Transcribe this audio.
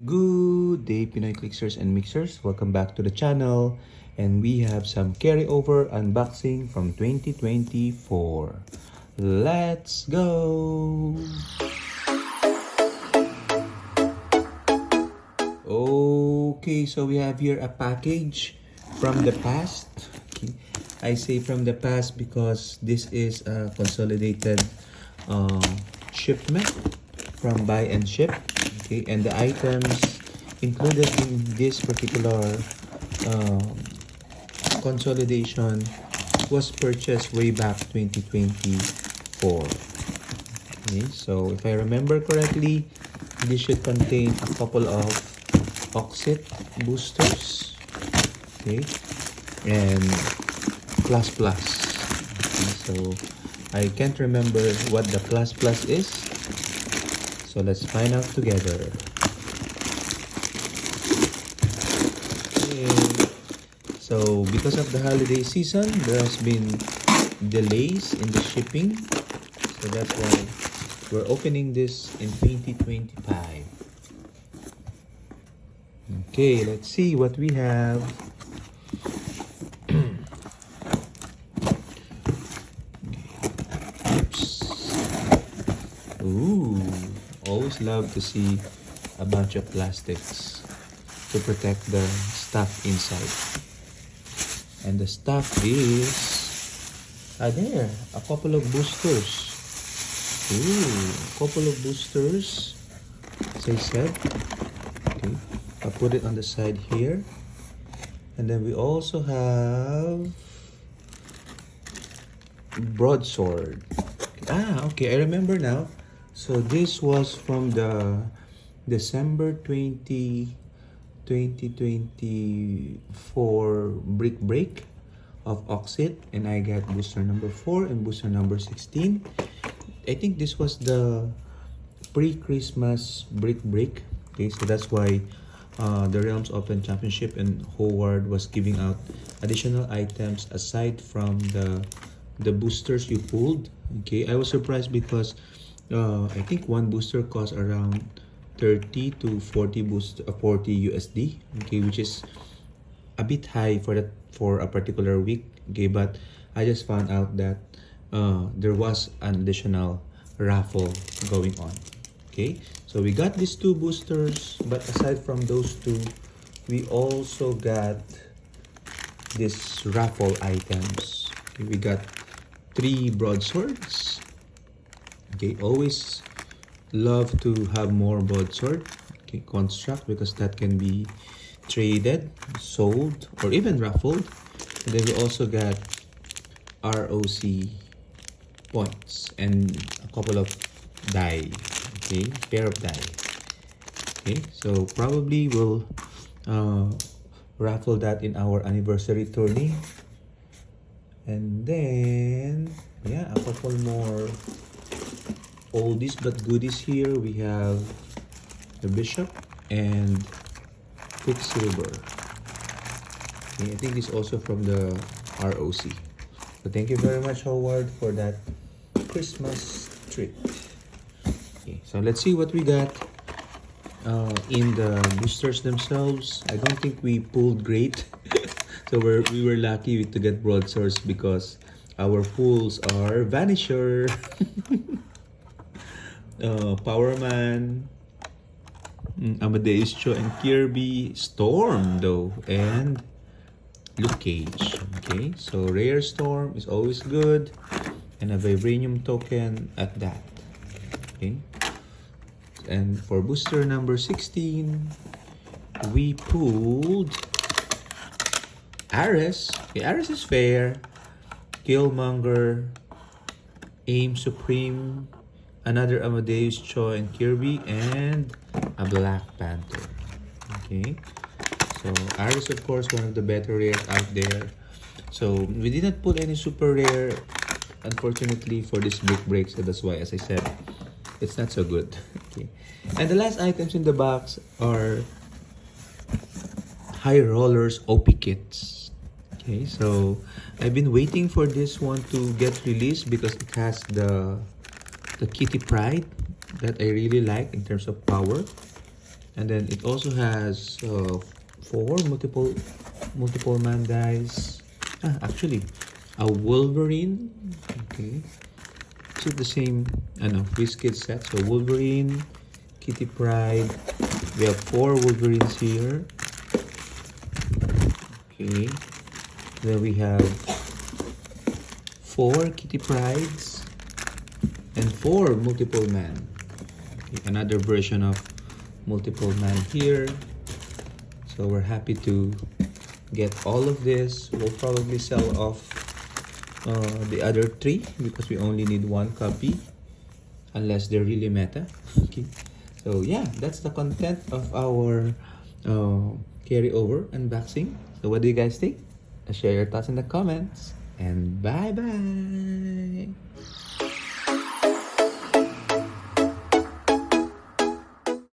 Good day, Pinoy Clicksters and Mixers. Welcome back to the channel. And we have some carryover unboxing from 2024. Let's go! Okay, so we have here a package from the past. Okay. I say from the past because this is a consolidated shipment from buy and ship. Okay, and the items included in this particular consolidation was purchased way back 2024. Okay, so if I remember correctly, this should contain a couple of Oxit boosters, okay, and plus plus. Okay, so I can't remember what the plus plus is. So let's find out together. Okay. So because of the holiday season, there has been delays in the shipping. So that's why we're opening this in 2025. Okay, let's see what we have. Oops. Ooh. Always love to see a bunch of plastics to protect the stuff inside. And the stuff is there, a couple of boosters. Ooh, a couple of boosters, as I said. Okay, I'll put it on the side here. And then we also have Broadsword. Okay, I remember now. So this was from the December 2024 brick break of Oxit, and I got booster number 4 and booster number 16. I think this was the pre-Christmas brick break. Okay, so that's why the Realms Open Championship and Howard was giving out additional items aside from the boosters you pulled. Okay, I was surprised because I think one booster costs around 30 to 40 USD, okay, which is a bit high for a particular week. Okay, but I just found out that there was an additional raffle going on. Okay, so we got these two boosters, but aside from those two, we also got this raffle items. Okay, we got 3 broadswords. Okay, always love to have more broadsword. Okay, construct, because that can be traded, sold, or even raffled. And then we also got ROC points and a couple of die. Okay, pair of die. Okay, so probably we'll raffle that in our anniversary tourney. And then yeah, a couple more oldies but goodies here. We have the Bishop and Quicksilver. Okay, I think it's also from the ROC. So thank you very much, Howard, for that Christmas treat. Okay, so let's see what we got in the boosters themselves. I don't think we pulled great. So we were lucky to get broadswords because our pulls are Vanisher. Power Man, Amadeus Cho and Kirby, Storm though, and Luke Cage. Okay, so rare Storm is always good, and a Vibranium token at that. Okay, and for booster number 16, we pulled Ares. Okay, Ares is fair. Killmonger, Aim Supreme, another Amadeus Cho and Kirby, and a Black Panther. Okay, so Ares, of course, one of the better rares out there. So we did not put any super rare, unfortunately, for this big break. So that's why, as I said, it's not so good. Okay, and the last items in the box are High Rollers OP kits. Okay, so I've been waiting for this one to get released because it has the Kitty Pride that I really like in terms of power. And then it also has 4 multiple man guys. Actually, a Wolverine. Okay, so the same Whiskey set. So Wolverine, Kitty Pryde. We have 4 Wolverines here. Okay, then we have 4 Kitty Prydes and 4 multiple man. Okay, another version of multiple man here. So we're happy to get all of this. We'll probably sell off the other 3 because we only need 1 copy unless they're really meta. Okay, so yeah, that's the content of our carryover unboxing. So what do you guys think? Share your thoughts in the comments, and bye bye.